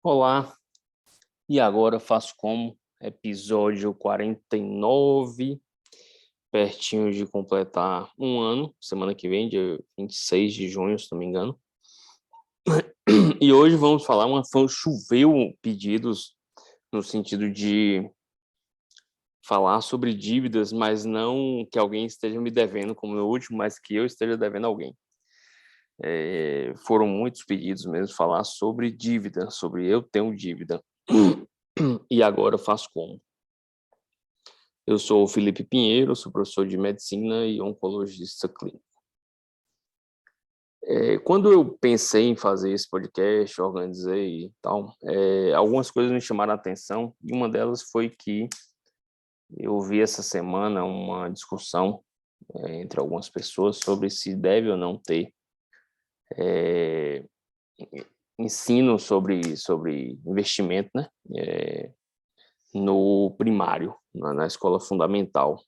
Olá, e agora faço como? Episódio 49, pertinho de completar um ano, semana que vem, dia 26 de junho, se não me engano. E hoje vamos falar, choveu pedidos no sentido de falar sobre dívidas, mas não que alguém esteja me devendo como no último, mas que eu esteja devendo a alguém. Foram muitos pedidos mesmo falar sobre dívida, sobre eu tenho dívida. E agora faço como? Eu sou o Felipe Pinheiro, sou professor de medicina e oncologista clínico. Quando eu pensei em fazer esse podcast, organizei e tal, algumas coisas me chamaram a atenção, e uma delas foi que eu vi essa semana uma discussão entre algumas pessoas sobre se deve ou não ter eh, ensino sobre investimento, né? No primário, na escola fundamental,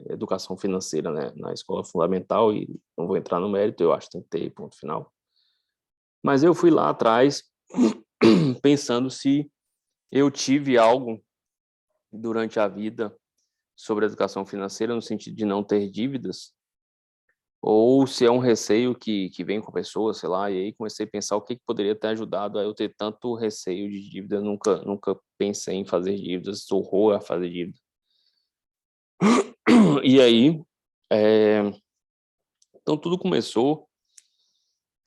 educação financeira, né, na escola fundamental, e não vou entrar no mérito, eu acho que tem que ter, ponto final. Mas eu fui lá atrás pensando se eu tive algo durante a vida sobre educação financeira, no sentido de não ter dívidas, ou se é um receio que vem com a pessoa, sei lá, e aí comecei a pensar o que poderia ter ajudado a eu ter tanto receio de dívida. Nunca pensei em fazer dívidas, sou horror a fazer dívida. E aí, é, então tudo começou,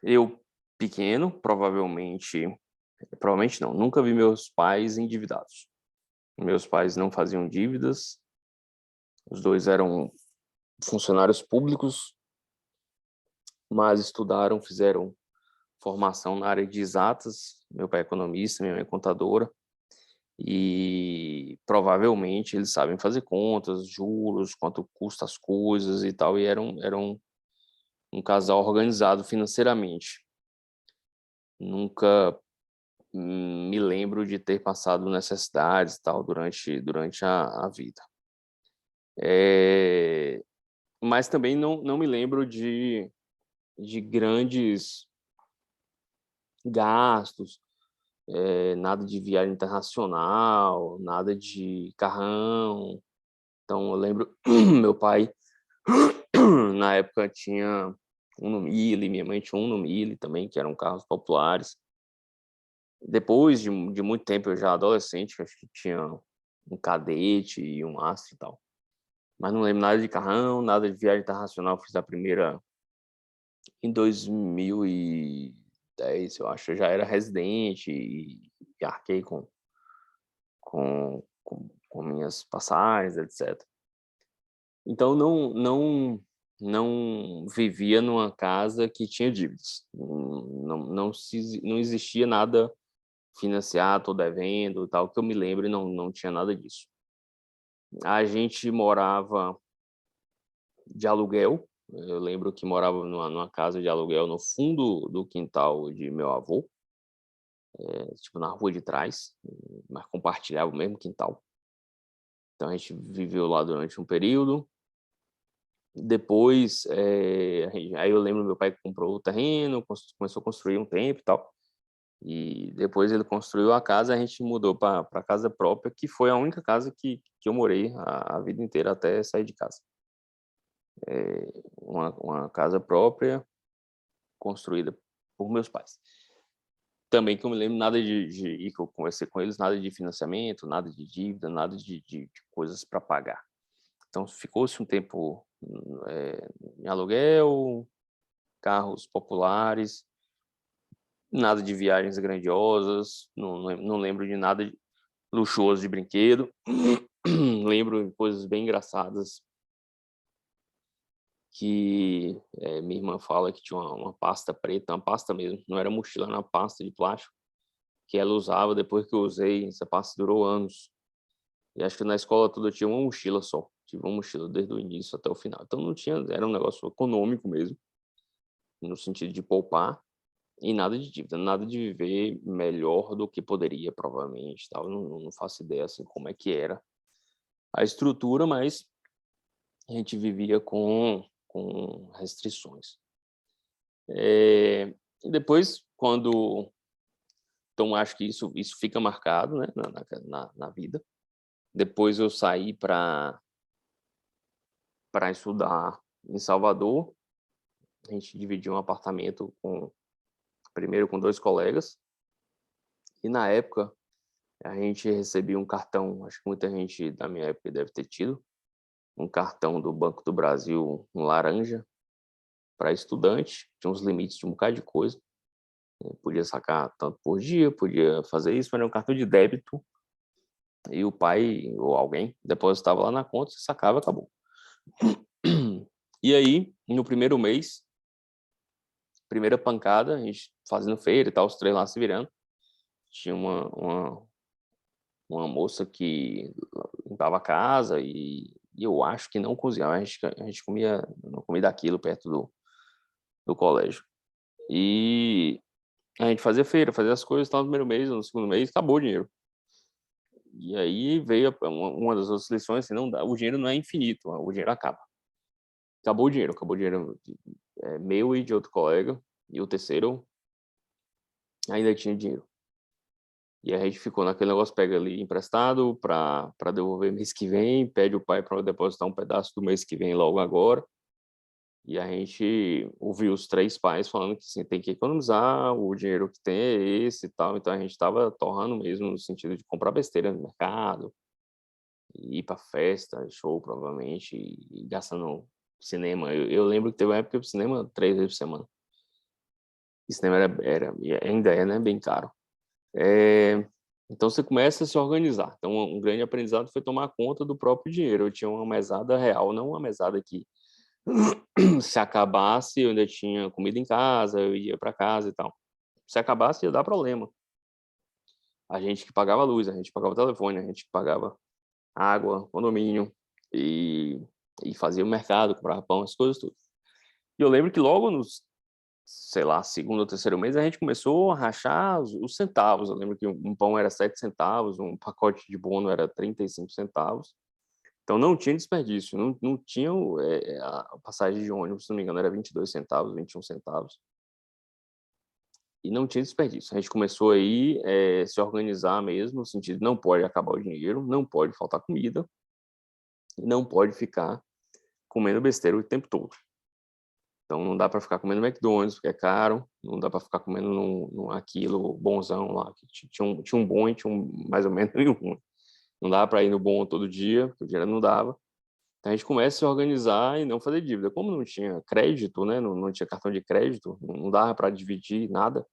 eu pequeno, provavelmente não, nunca vi meus pais endividados. Meus pais não faziam dívidas, os dois eram funcionários públicos, mas estudaram, fizeram formação na área de exatas. Meu pai é economista, minha mãe é contadora, e provavelmente eles sabem fazer contas, juros, quanto custa as coisas e tal, e eram um casal organizado financeiramente. Nunca me lembro de ter passado necessidades e tal durante a vida. Mas também não me lembro de grandes gastos, nada de viagem internacional, nada de carrão. Então eu lembro, meu pai, na época, tinha um no Mille, minha mãe tinha um no Mille também, que eram carros populares. Depois de muito tempo, eu já adolescente, acho que tinha um Cadete e um Astra e tal. Mas não lembro nada de carrão, nada de viagem internacional. Fiz a primeira em 2010, eu acho. Eu já era residente e arquei com minhas passagens, etc. Então não vivia numa casa que tinha dívidas. Não existia nada financiado, tô devendo, tal, que eu me lembre, não tinha nada disso. A gente morava de aluguel. Eu lembro que morava numa casa de aluguel no fundo do quintal de meu avô, tipo na rua de trás, mas compartilhava o mesmo quintal. Então a gente viveu lá durante um período. Depois, aí eu lembro meu pai que comprou o terreno, começou a construir um tempo e tal. E depois ele construiu a casa, a gente mudou para casa própria, que foi a única casa que eu morei a vida inteira até sair de casa. Uma casa própria, construída por meus pais. Também que eu me lembro nada e que eu conversei com eles, nada de financiamento, nada de dívida, nada de coisas para pagar. Então ficou-se um tempo em aluguel, carros populares, nada de viagens grandiosas, não lembro de nada luxuoso de brinquedo. Lembro de coisas bem engraçadas que minha irmã fala que tinha uma pasta preta, uma pasta mesmo, não era mochila, era uma pasta de plástico, que ela usava depois que eu usei. Essa pasta durou anos. E acho que na escola toda eu tinha uma mochila só. Tive uma mochila desde o início até o final. Então não tinha, era um negócio econômico mesmo, no sentido de poupar, e nada de dívida, nada de viver melhor do que poderia, provavelmente. Tal. Não faço ideia assim como é que era a estrutura, mas a gente vivia com restrições. E depois, quando Então, acho que isso fica marcado, né, na vida. Depois eu saí para estudar em Salvador. A gente dividiu um apartamento primeiro com 2 colegas, e na época a gente recebia um cartão, acho que muita gente da minha época deve ter tido, um cartão do Banco do Brasil, um laranja, para estudante, tinha uns limites de um bocado de coisa, podia sacar tanto por dia, podia fazer isso, mas era um cartão de débito, e o pai ou alguém depositava lá na conta, você sacava, acabou. E aí, no primeiro mês, primeira pancada, a gente fazendo feira e tal, os 3 lá se virando, tinha uma moça que limpava a casa e eu acho que não cozinhava, a gente comia, não comia daquilo perto do colégio. E a gente fazia feira, fazia as coisas, tal, no primeiro mês, no segundo mês, acabou o dinheiro. E aí veio uma das outras lições, assim, não dá, o dinheiro não é infinito, o dinheiro acaba. Acabou o dinheiro meu e de outro colega, e o terceiro ainda tinha dinheiro. E a gente ficou naquele negócio, pega ali emprestado para devolver mês que vem, pede o pai para depositar um pedaço do mês que vem logo agora. E a gente ouviu os 3 pais falando que assim, tem que economizar, o dinheiro que tem é esse e tal. Então a gente estava torrando mesmo no sentido de comprar besteira no mercado, ir para festa, show provavelmente, e gastando no cinema. Eu lembro que teve uma época que eu ia pro cinema 3 vezes por semana. E cinema e ainda é, né, bem caro. Então você começa a se organizar. Então um grande aprendizado foi tomar conta do próprio dinheiro. Eu tinha uma mesada real, não uma mesada que se acabasse eu ainda tinha comida em casa, eu ia para casa e tal. Se acabasse ia dar problema. A gente que pagava luz, a gente pagava telefone, a gente que pagava água, condomínio e fazia o mercado, comprava pão, as coisas tudo. E eu lembro que logo nos, sei lá, segundo ou terceiro mês, a gente começou a rachar os centavos. Eu lembro que um pão era 7 centavos, um pacote de bono era 35 centavos. Então não tinha desperdício, não tinha a passagem de ônibus, se não me engano, era 22 centavos, 21 centavos. E não tinha desperdício. A gente começou aí se organizar mesmo, no sentido de não pode acabar o dinheiro, não pode faltar comida, e não pode ficar comendo besteira o tempo todo. Então não dá para ficar comendo McDonald's, porque é caro, não dá para ficar comendo aquilo bonzão lá, que tinha um bom e tinha um mais ou menos e um ruim. Não dava para ir no bom todo dia, porque o dinheiro não dava. Então a gente começa a se organizar e não fazer dívida. Como não tinha crédito, né, não tinha cartão de crédito, não dava para dividir nada,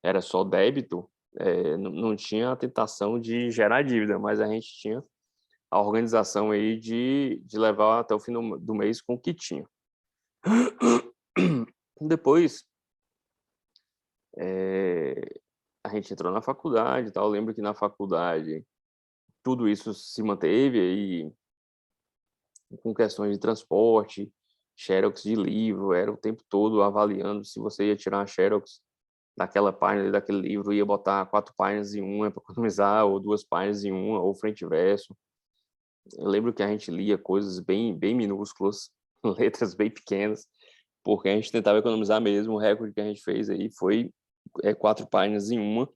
era só débito, não tinha a tentação de gerar dívida, mas a gente tinha a organização aí de levar até o fim do mês com o que tinha. Depois, a gente entrou na faculdade e tal. Eu lembro que na faculdade tudo isso se manteve aí com questões de transporte, xerox de livro, era o tempo todo avaliando se você ia tirar uma xerox daquela página, daquele livro, ia botar 4 páginas em uma para economizar, ou 2 páginas em uma, ou frente e verso. Eu lembro que a gente lia coisas bem minúsculas, letras bem pequenas, porque a gente tentava economizar mesmo. O recorde que a gente fez aí foi 4 páginas em uma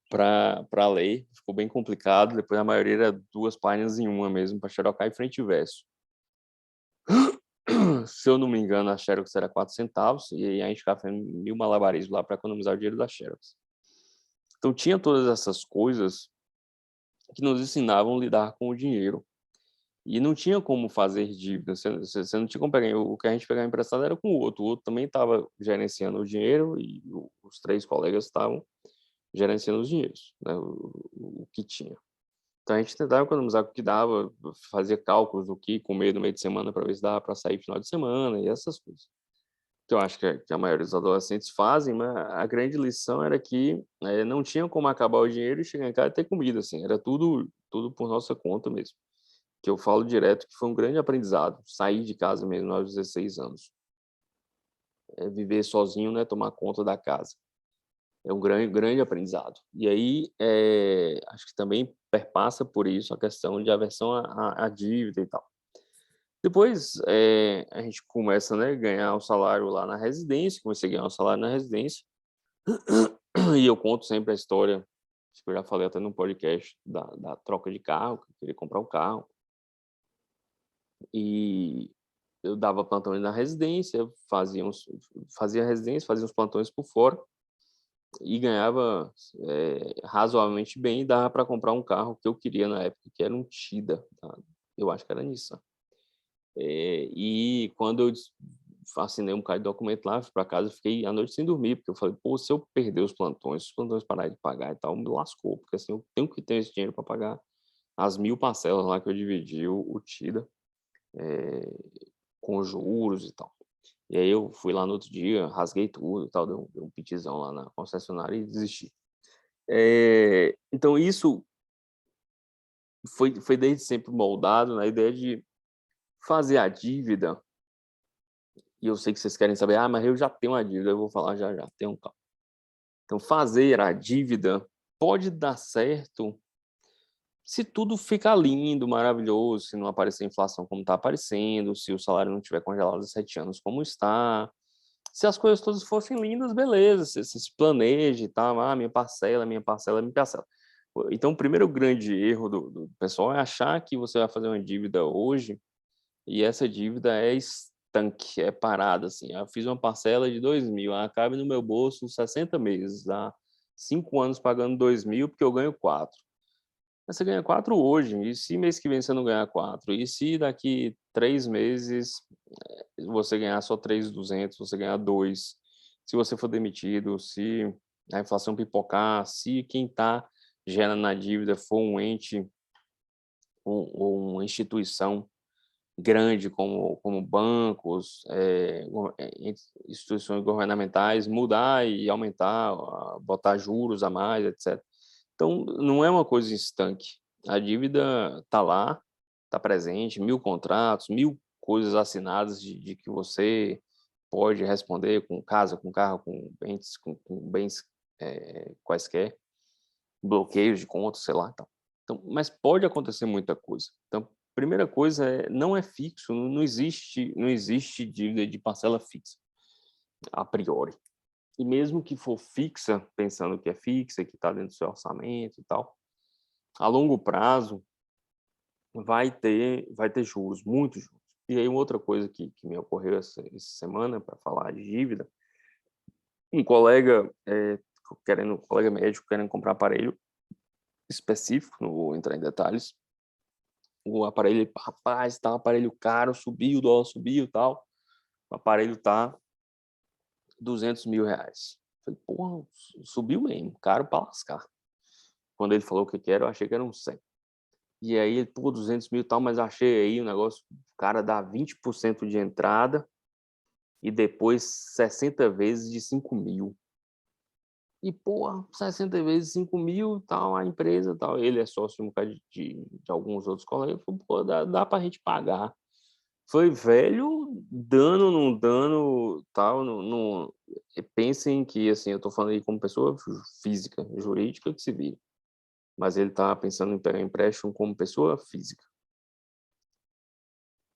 para ler. Ficou bem complicado. Depois a maioria era 2 páginas em uma mesmo, para xerocar em frente e verso. Se eu não me engano, a xerox era 4 centavos, e aí a gente ficava fazendo 1000 malabarismos lá para economizar o dinheiro da xerox. Então tinha todas essas coisas que nos ensinavam a lidar com o dinheiro. E não tinha como fazer dívida, você não tinha como pegar, o que a gente pegava emprestado era com o outro também estava gerenciando o dinheiro e os 3 colegas estavam gerenciando os dinheiros, né, o que tinha. Então a gente tentava economizar o que dava, fazia cálculos do que comer no meio de semana para ver se dava para sair final de semana e essas coisas. Que eu acho que a maioria dos adolescentes fazem, mas a grande lição era que não tinha como acabar o dinheiro e chegar em casa e ter comida, assim, era tudo por nossa conta mesmo. Que eu falo direto que foi um grande aprendizado, sair de casa mesmo aos 16 anos. Viver sozinho, né, tomar conta da casa. É um grande aprendizado. E aí, acho que também perpassa por isso a questão de aversão à dívida e tal. Depois, a gente começa, né, a ganhar o salário lá na residência, comecei a ganhar o salário na residência, E eu conto sempre a história, acho que eu já falei até no podcast, da troca de carro, que eu queria comprar um carro. E eu dava plantão na residência, fazia residência, fazia uns plantões por fora e ganhava razoavelmente bem e dava para comprar um carro que eu queria na época, que era um Tida, tá? Eu acho que era Nissan. E quando eu assinei um bocado de documento lá, fui para casa, fiquei a noite sem dormir, porque eu falei, pô, se eu perder os plantões pararem de pagar e tal, me lascou, porque assim, eu tenho que ter esse dinheiro para pagar as 1000 parcelas lá que eu dividi o Tida, com juros e tal. E aí eu fui lá no outro dia, rasguei tudo e tal, dei um pitizão lá na concessionária e desisti. Então isso foi desde sempre moldado na ideia de fazer a dívida, e eu sei que vocês querem saber, mas eu já tenho uma dívida, eu vou falar já já, tenho um calma. Então fazer a dívida pode dar certo se tudo ficar lindo, maravilhoso, se não aparecer inflação como está aparecendo, se o salário não estiver congelado há 7 anos como está, se as coisas todas fossem lindas, beleza, você se planeja e tal, minha parcela, minha parcela, minha parcela. Então, o primeiro grande erro do pessoal é achar que você vai fazer uma dívida hoje e essa dívida é estanque, é parada, assim. Eu fiz uma parcela de 2.000, cabe no meu bolso 60 meses, 5 anos pagando 2.000 porque eu ganho 4. Mas você ganha 4 hoje, e se mês que vem você não ganhar 4? E se daqui 3 meses você ganhar só 3.200, você ganhar 2? Se você for demitido, se a inflação pipocar, se quem está gerando na dívida for um ente ou uma instituição grande como bancos, instituições governamentais, mudar e aumentar, botar juros a mais, etc. Então, não é uma coisa estanque. A dívida está lá, está presente, 1000 contratos, 1000 coisas assinadas de que você pode responder com casa, com carro, com bens quaisquer, bloqueios de contas, sei lá. Então, mas pode acontecer muita coisa. Então, primeira coisa não é fixo, não existe dívida de parcela fixa, a priori. E mesmo que for fixa, pensando que é fixa, que está dentro do seu orçamento e tal, a longo prazo vai ter juros, muitos juros. E aí outra coisa que me ocorreu essa semana para falar de dívida, um colega um colega médico querendo comprar aparelho específico, não vou entrar em detalhes. O aparelho, rapaz, tá um aparelho caro, subiu, o dólar subiu, tal. O aparelho tá R$ 200.000. Falei, porra, subiu mesmo, caro para lascar. Quando ele falou o que era, eu achei que era um 100. E aí ele, pô, 200.000 e tal, mas achei aí o negócio, o cara dá 20% de entrada e depois 60 vezes de 5.000. E, pô, 60 vezes 5.000, tal, a empresa, tal. Ele é sócio de um bocado de alguns outros colegas. Falei, pô, dá pra gente pagar. Foi velho, dano, não dano, tal, não, pensem que, assim, eu tô falando aí como pessoa física, jurídica, que se vira. Mas ele tá pensando em pegar empréstimo como pessoa física.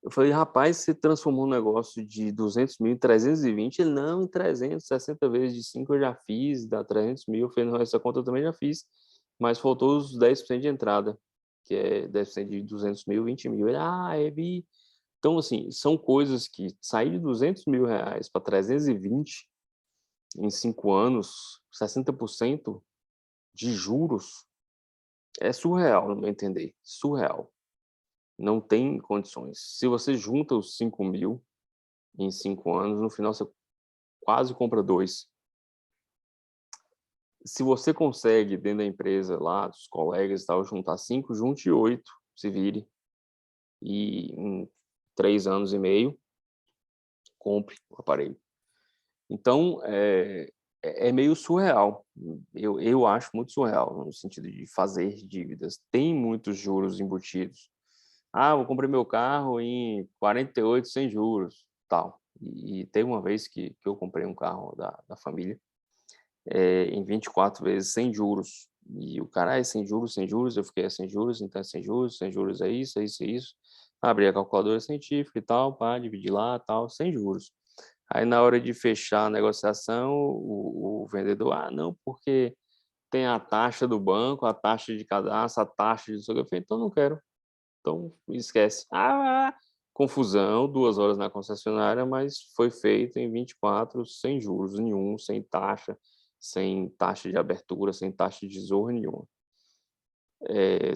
Eu falei, rapaz, você transformou um negócio de 200.000 em 320? Ele, não, em 300, 60 vezes de 5 eu já fiz, dá 300.000. Eu falei, não, essa conta eu também já fiz, mas faltou os 10% de entrada, que é 10% de 200.000, 20.000. Ele, vi. Então, assim, são coisas que sair de R$ 200.000 para 320 em 5 anos, 60% de juros, é surreal, no meu entender, surreal. Não tem condições. Se você junta os 5.000 em 5 anos, no final você quase compra 2. Se você consegue, dentro da empresa lá, dos colegas e tal, juntar 5, junte 8, se vire. E em 3 anos e meio, compre o aparelho. Então, é meio surreal. Eu acho muito surreal, no sentido de fazer dívidas. Tem muitos juros embutidos. Eu comprei meu carro em 48 sem juros, tal. E teve uma vez que eu comprei um carro da família em 24 vezes sem juros. E o cara é sem juros, sem juros. Eu fiquei sem juros, então é sem juros é isso, é isso, é isso. Abri a calculadora científica e tal, dividi lá, tal, sem juros. Aí, na hora de fechar a negociação, o vendedor, não, porque tem a taxa do banco, a taxa de cadastro, a taxa de... Eu falei, então não quero. Então, esquece. Confusão, 2 horas na concessionária, mas foi feito em 24, sem juros nenhum, sem taxa de abertura, sem taxa de zorra nenhuma.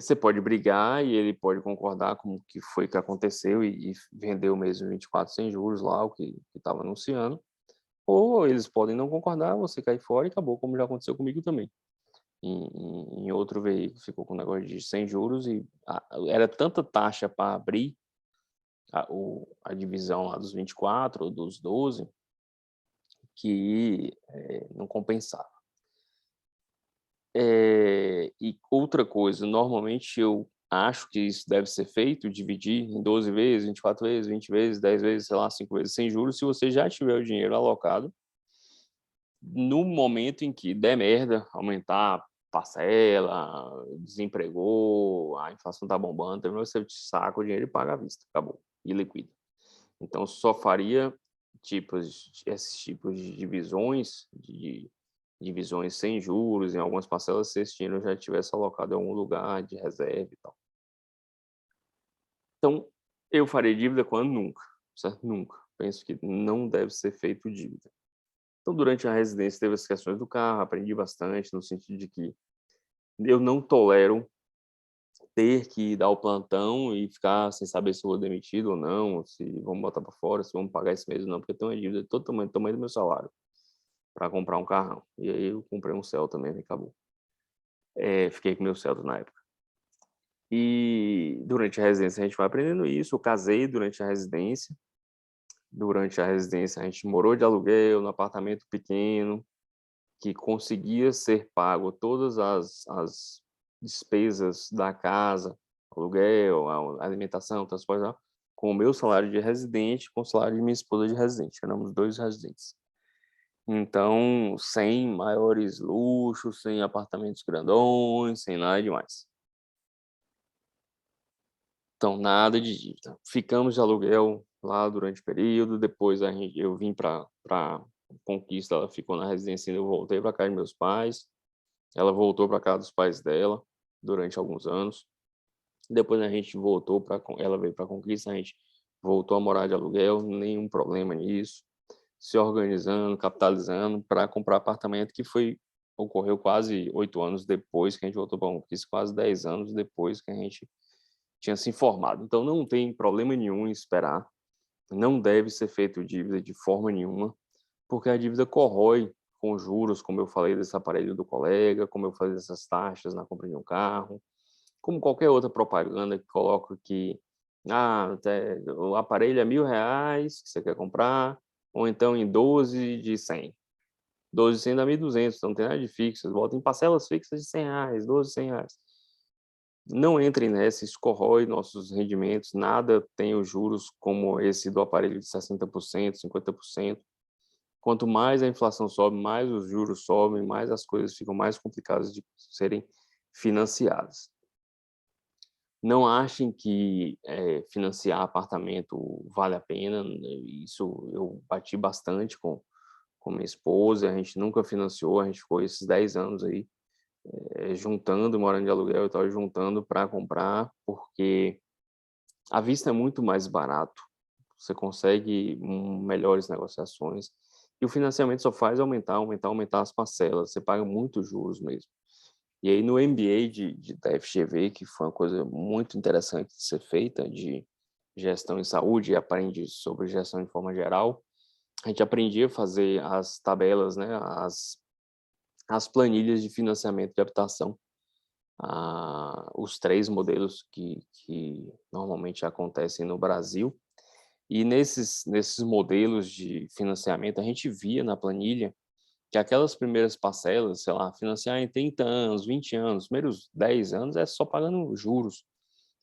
Você pode brigar e ele pode concordar com o que foi que aconteceu e vendeu mesmo 24 sem juros lá, o que estava anunciando. Ou eles podem não concordar, você cai fora e acabou, como já aconteceu comigo também. Em outro veículo, ficou com um negócio de 100 juros e era tanta taxa para abrir a divisão lá dos 24 ou dos 12 que não compensava. E outra coisa, normalmente eu acho que isso deve ser feito, dividir em 12 vezes, 24 vezes, 20 vezes, 10 vezes, sei lá, 5 vezes sem juros, se você já tiver o dinheiro alocado. No momento em que der merda, aumentar a parcela, desempregou, a inflação tá bombando, então você saca o dinheiro e paga à vista, acabou, e liquida. Então só faria esses tipos de divisões sem juros em algumas parcelas se esse dinheiro já tivesse alocado em algum lugar de reserva e tal. Então, eu farei dívida quando? Nunca, certo? Nunca. Penso que não deve ser feito dívida. Então, durante a residência, teve as questões do carro, aprendi bastante, no sentido de que eu não tolero ter que dar o plantão e ficar sem saber se eu vou demitido ou não, se vamos botar para fora, se vamos pagar esse mês ou não, porque tem uma dívida de todo tamanho do meu salário para comprar um carrão. E aí eu comprei um Celta também e acabou. Fiquei com meu Celta na época. E durante a residência a gente vai aprendendo isso. Eu casei durante a residência. Durante a residência a gente morou de aluguel, no apartamento pequeno, que conseguia ser pago todas as despesas da casa, aluguel, a alimentação, transporte, com o meu salário de residente, com o salário de minha esposa de residente. Éramos 2 residentes. Então, sem maiores luxos, sem apartamentos grandões, sem nada demais. Então, nada de dívida. Ficamos de aluguel lá durante o período, depois eu vim para Conquista, ela ficou na residência e eu voltei para casa de meus pais. Ela voltou para casa dos pais dela durante alguns anos. Depois a gente voltou ela veio para Conquista, a gente voltou a morar de aluguel, nenhum problema nisso. Se organizando, capitalizando para comprar apartamento, que ocorreu quase 8 anos depois que a gente voltou para Conquista, quase 10 anos depois que a gente tinha se informado. Então não tem problema nenhum em esperar. Não deve ser feito dívida de forma nenhuma, porque a dívida corrói com juros, como eu falei desse aparelho do colega, como eu falei dessas taxas na compra de um carro, como qualquer outra propaganda que coloca que o aparelho é R$ 1.000 que você quer comprar, ou então em 12 de 100. 12 de 100 dá 1.200, então não tem nada de fixo. Bota em parcelas fixas de R$ 100, 12 de R$ 100. Não entrem nessa, isso corrói nossos rendimentos, nada tem os juros como esse do aparelho de 60%, 50%. Quanto mais a inflação sobe, mais os juros sobem, mais as coisas ficam mais complicadas de serem financiadas. Não achem que financiar apartamento vale a pena, isso eu bati bastante com minha esposa, a gente nunca financiou, a gente ficou esses 10 anos aí juntando, morando de aluguel e tal, juntando para comprar, porque à vista é muito mais barato, você consegue melhores negociações, e o financiamento só faz aumentar as parcelas, você paga muitos juros mesmo. E aí no MBA da FGV, que foi uma coisa muito interessante de ser feita, de gestão em saúde, e aprende sobre gestão de forma geral, a gente aprendia a fazer as tabelas, né, as planilhas de financiamento de habitação, os 3 modelos que normalmente acontecem no Brasil. E nesses modelos de financiamento, a gente via na planilha que aquelas primeiras parcelas, sei lá, financiar em 30 anos, 20 anos, os primeiros 10 anos é só pagando juros.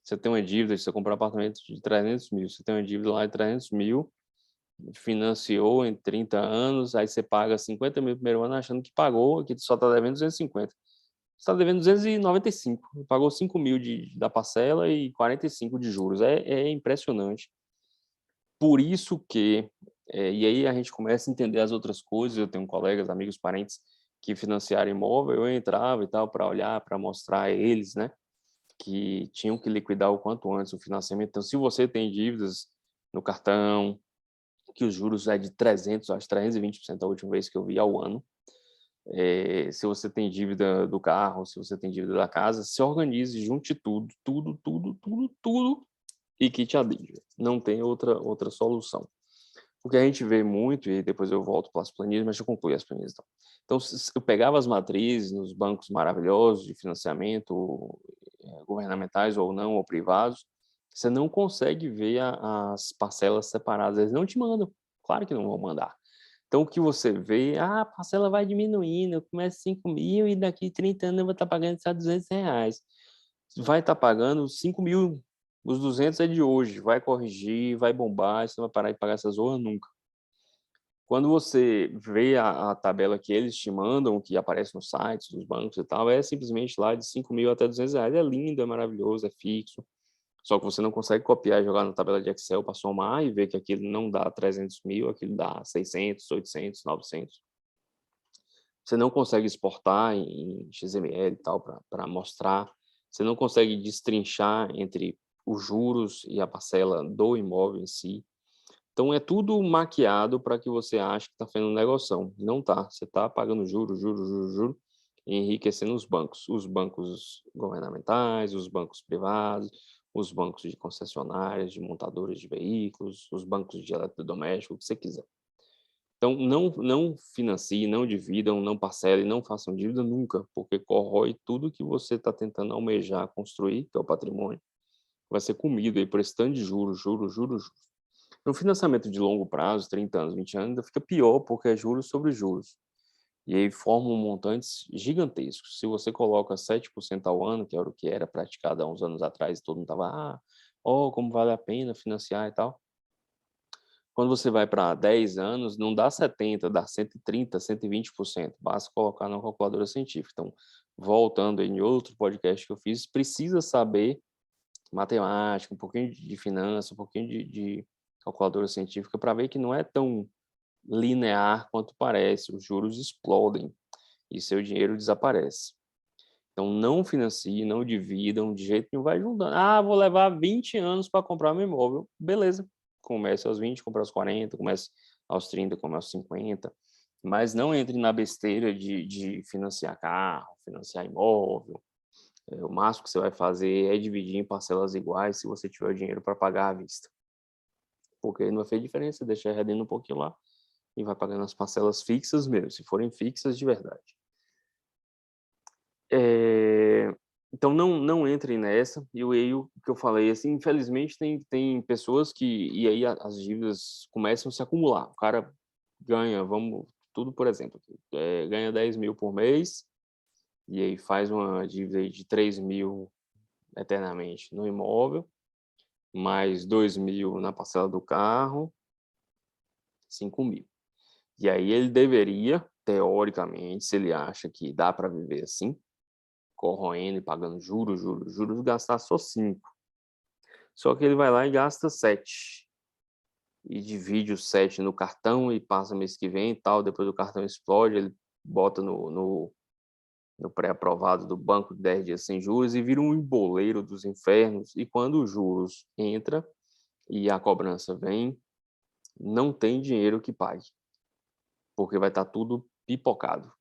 Você tem uma dívida, você comprar um apartamento de 300 mil, você tem uma dívida lá de 300 mil, financiou em 30 anos, aí você paga 50 mil no primeiro ano achando que pagou, que só está devendo 250. Você está devendo 295, pagou 5 mil da parcela e 45 de juros. É impressionante. Por isso que E aí a gente começa a entender as outras coisas. Eu tenho colegas, amigos, parentes que financiaram imóvel, eu entrava e tal para olhar, para mostrar a eles, né, que tinham que liquidar o quanto antes o financiamento. Então, se você tem dívidas no cartão, que os juros é de 300, acho 320% a última vez que eu vi ao ano. Se você tem dívida do carro, se você tem dívida da casa, se organize, junte tudo e quite a dívida. Não tem outra solução. O que a gente vê muito, e depois eu volto para as planilhas, mas deixa eu concluir as planilhas então. Então, eu pegava as matrizes nos bancos maravilhosos de financiamento, governamentais ou não, ou privados, você não consegue ver as parcelas separadas, eles não te mandam, claro que não vão mandar. Então, o que você vê, a parcela vai diminuindo, eu começo 5.000 e daqui 30 anos eu vou estar pagando só R$ 200. Vai estar pagando 5.000, os 200 é de hoje, vai corrigir, vai bombar, você não vai parar de pagar essa zorra nunca. Quando você vê a tabela que eles te mandam, que aparece nos sites dos bancos e tal, é simplesmente lá de 5.000 até R$ 200. É lindo, é maravilhoso, é fixo. Só que você não consegue copiar e jogar na tabela de Excel para somar e ver que aquilo não dá 300.000, aquilo dá 600, 800, 900. Você não consegue exportar em XML e tal para mostrar. Você não consegue destrinchar entre os juros e a parcela do imóvel em si. Então, é tudo maquiado para que você ache que está fazendo um negocião. Não está. Você está pagando juros, e enriquecendo os bancos governamentais, os bancos privados, os bancos de concessionárias, de montadores de veículos, os bancos de eletrodoméstico, o que você quiser. Então, não financie, não dividam, não parcelem, não façam dívida nunca, porque corrói tudo que você está tentando almejar construir, que é o patrimônio. Vai ser comido aí por esse tanto de juros. No financiamento de longo prazo, 30 anos, 20 anos, ainda fica pior, porque é juros sobre juros. E aí formam montantes gigantescos. Se você coloca 7% ao ano, que era o que era praticado há uns anos atrás, e todo mundo estava, como vale a pena financiar e tal. Quando você vai para 10 anos, não dá 70, dá 130, 120%. Basta colocar na calculadora científica. Então, voltando em outro podcast que eu fiz, precisa saber matemática, um pouquinho de finanças, um pouquinho de calculadora científica para ver que não é tão linear quanto parece. Os juros explodem e seu dinheiro desaparece. Então, não financie, não dividam, de jeito nenhum, vai juntando. Vou levar 20 anos para comprar meu imóvel. Beleza. Comece aos 20, compra aos 40, comece aos 30, comece aos 50. Mas não entre na besteira de financiar carro, financiar imóvel. O máximo que você vai fazer é dividir em parcelas iguais se você tiver o dinheiro para pagar à vista. Porque não vai fazer diferença, deixa rendendo um pouquinho lá e vai pagando as parcelas fixas mesmo, se forem fixas de verdade. Então, não entrem nessa. E o que eu falei, assim, infelizmente tem pessoas que... E aí as dívidas começam a se acumular. O cara ganha, tudo por exemplo, ganha 10.000 por mês e aí faz uma dívida aí de 3.000 eternamente no imóvel, mais 2.000 na parcela do carro, 5.000. E aí ele deveria, teoricamente, se ele acha que dá para viver assim, corroendo e pagando juros, gastar só 5. Só que ele vai lá e gasta 7. E divide os 7 no cartão e passa mês que vem e tal, depois o cartão explode, ele bota no pré-aprovado do banco de 10 dias sem juros e vira um emboleiro dos infernos. E quando os juros entra e a cobrança vem, não tem dinheiro que pague, porque vai estar tudo pipocado.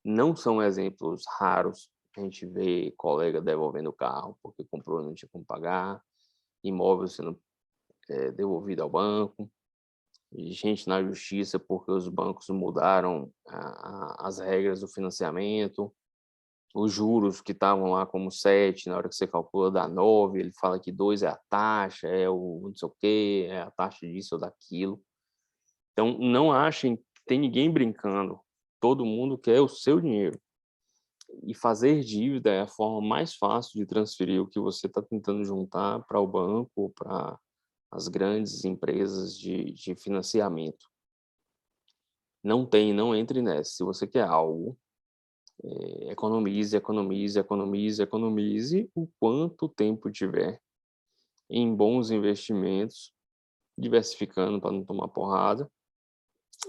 Não são exemplos raros. A gente vê colega devolvendo o carro porque comprou e não tinha como pagar, imóvel sendo devolvido ao banco, e gente na justiça porque os bancos mudaram as regras do financiamento, os juros que estavam lá como 7, na hora que você calcula dá 9, ele fala que 2 é a taxa, é o não sei o quê, é a taxa disso ou daquilo. Então, não achem que tem ninguém brincando. Todo mundo quer o seu dinheiro. E fazer dívida é a forma mais fácil de transferir o que você está tentando juntar para o banco ou para as grandes empresas de financiamento. Não entre nessa. Se você quer algo, economize o quanto tempo tiver em bons investimentos diversificando para não tomar porrada,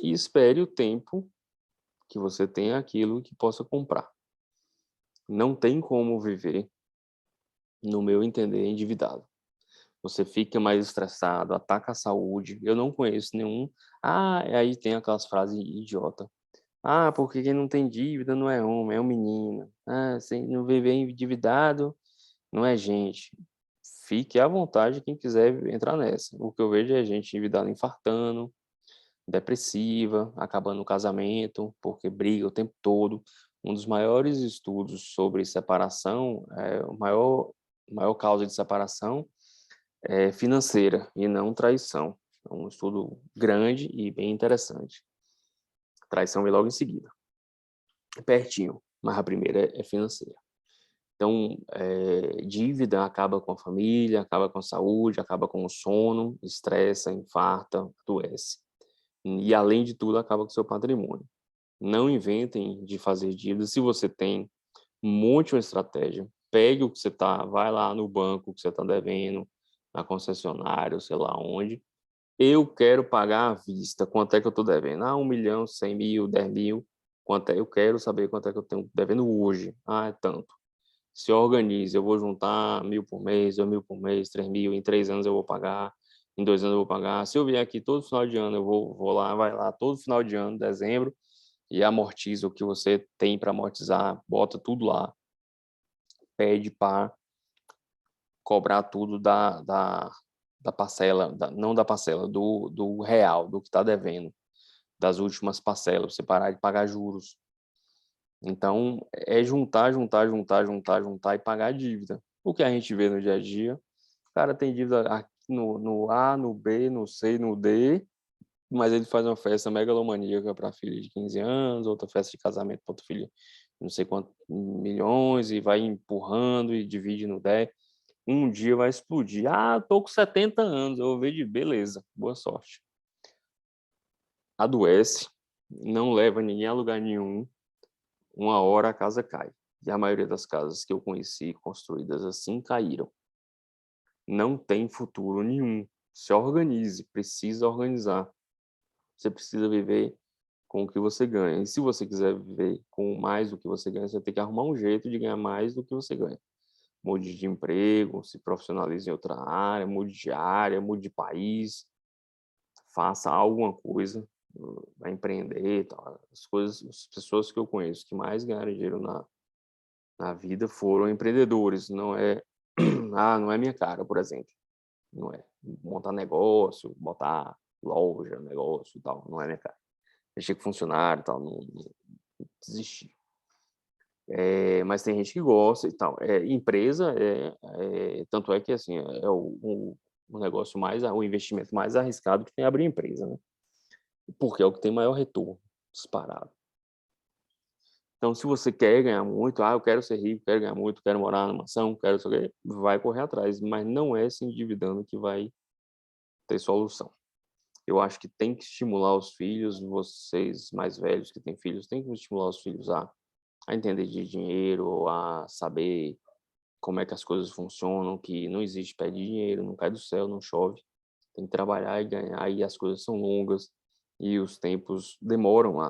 e espere o tempo que você tenha aquilo que possa comprar. Não tem como viver, no meu entender, endividado. Você fica mais estressado, ataca a saúde. Eu não conheço nenhum. Aí tem aquelas frases idiota. Porque quem não tem dívida não é homem, é um menino. Se não viver endividado, não é gente. Fique à vontade quem quiser entrar nessa. O que eu vejo é gente endividada infartando, depressiva, acabando o casamento, porque briga o tempo todo. Um dos maiores estudos sobre separação, maior causa de separação é financeira e não traição. É um estudo grande e bem interessante. Traição vem logo em seguida. Pertinho, mas a primeira é financeira. Então, dívida acaba com a família, acaba com a saúde, acaba com o sono, estressa, infarta, adoece. E, além de tudo, acaba com o seu patrimônio. Não inventem de fazer dívida. Se você tem, monte uma estratégia. Pegue o que você está, vai lá no banco que você está devendo, na concessionária, sei lá onde. Eu quero pagar à vista. Quanto é que eu estou devendo? 1 milhão, 100 mil, 10 mil. Quanto é? Eu quero saber quanto é que eu tenho devendo hoje. É tanto. Se organize, eu vou juntar 1.000 por mês, 2.000 por mês, 3.000, em 3 anos eu vou pagar, em 2 anos eu vou pagar. Se eu vier aqui todo final de ano, eu vou lá, vai lá, todo final de ano, dezembro, e amortiza o que você tem para amortizar, bota tudo lá, pede para cobrar tudo da parcela, não da parcela, do real, do que está devendo, das últimas parcelas, você parar de pagar juros. Então, é juntar, juntar, juntar, juntar, juntar e pagar a dívida. O que a gente vê no dia a dia, o cara tem dívida aqui no A, no B, no C, no D, mas ele faz uma festa megalomaníaca para filho de 15 anos, outra festa de casamento para outro filho de não sei quantos milhões, e vai empurrando e divide no 10. Um dia vai explodir. Tô com 70 anos, eu vou ver de beleza, boa sorte. Adoece, não leva ninguém a lugar nenhum, uma hora a casa cai. E a maioria das casas que eu conheci construídas assim caíram. Não tem futuro nenhum. Se organize, precisa organizar. Você precisa viver com o que você ganha. E se você quiser viver com mais do que você ganha, você vai ter que arrumar um jeito de ganhar mais do que você ganha. Mude de emprego, se profissionalize em outra área, mude de área, mude de país, faça alguma coisa, vai empreender, tal. As pessoas que eu conheço que mais ganharam dinheiro na vida foram empreendedores, não é, não é minha cara, por exemplo, não é montar negócio, botar loja, negócio e tal, não é minha cara. Mexer com funcionário e tal, não desisti. Mas tem gente que gosta e tal. Empresa, tanto é que assim, é o negócio o investimento mais arriscado que tem abrir empresa, né? Porque é o que tem maior retorno, disparado. Então, se você quer ganhar muito, eu quero ser rico, quero ganhar muito, quero morar numa mansão, quero sei o quê, vai correr atrás, mas não é se endividando que vai ter solução. Eu acho que tem que estimular os filhos, vocês mais velhos que têm filhos, tem que estimular os filhos a entender de dinheiro, a saber como é que as coisas funcionam, que não existe pé de dinheiro, não cai do céu, não chove. Tem que trabalhar e ganhar, e as coisas são longas, e os tempos demoram,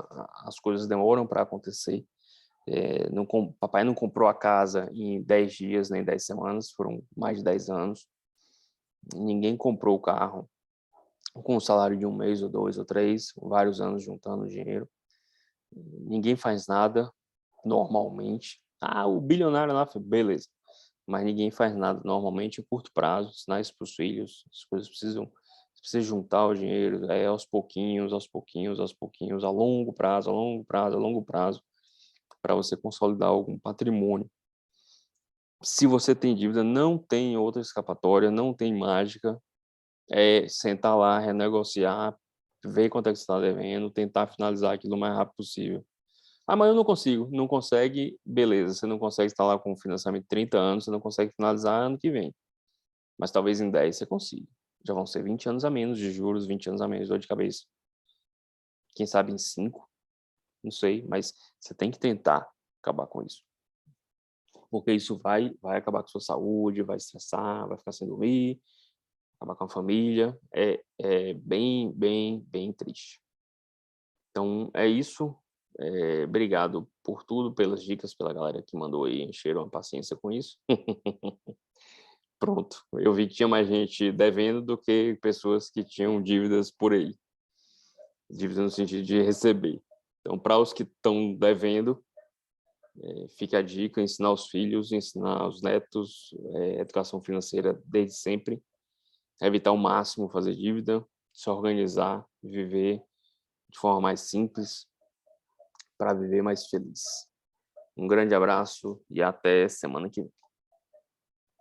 as coisas demoram para acontecer. Papai não comprou a casa em 10 dias, nem 10 semanas, foram mais de 10 anos. Ninguém comprou o carro com o salário de um mês, ou 2, ou 3, vários anos juntando dinheiro. Ninguém faz nada normalmente. O bilionário lá, beleza. Mas ninguém faz nada normalmente a curto prazo, ensinar isso para os filhos. As coisas precisa juntar o dinheiro, aos pouquinhos, aos pouquinhos, aos pouquinhos, a longo prazo, a longo prazo, a longo prazo, para você consolidar algum patrimônio. Se você tem dívida, não tem outra escapatória, não tem mágica. Sentar lá, renegociar, ver quanto é que você está devendo, tentar finalizar aquilo o mais rápido possível. Mas eu não consigo. Não consegue, beleza. Você não consegue estar lá com um financiamento de 30 anos, você não consegue finalizar ano que vem. Mas talvez em 10 você consiga. Já vão ser 20 anos a menos de juros, 20 anos a menos de dor de cabeça. Quem sabe em 5? Não sei, mas você tem que tentar acabar com isso. Porque isso vai acabar com a sua saúde, vai estressar, vai ficar sem dormir. acabar com a família, é bem, bem, bem triste. Então é isso. Obrigado por tudo, pelas dicas, pela galera que mandou aí, encheram a paciência com isso. Pronto, eu vi que tinha mais gente devendo do que pessoas que tinham dívidas por aí. Dívida no sentido de receber. Então, para os que estão devendo, fica a dica: ensinar os filhos, ensinar os netos, educação financeira desde sempre, evitar ao máximo fazer dívida, se organizar, viver de forma mais simples, para viver mais feliz. Um grande abraço e até semana que vem.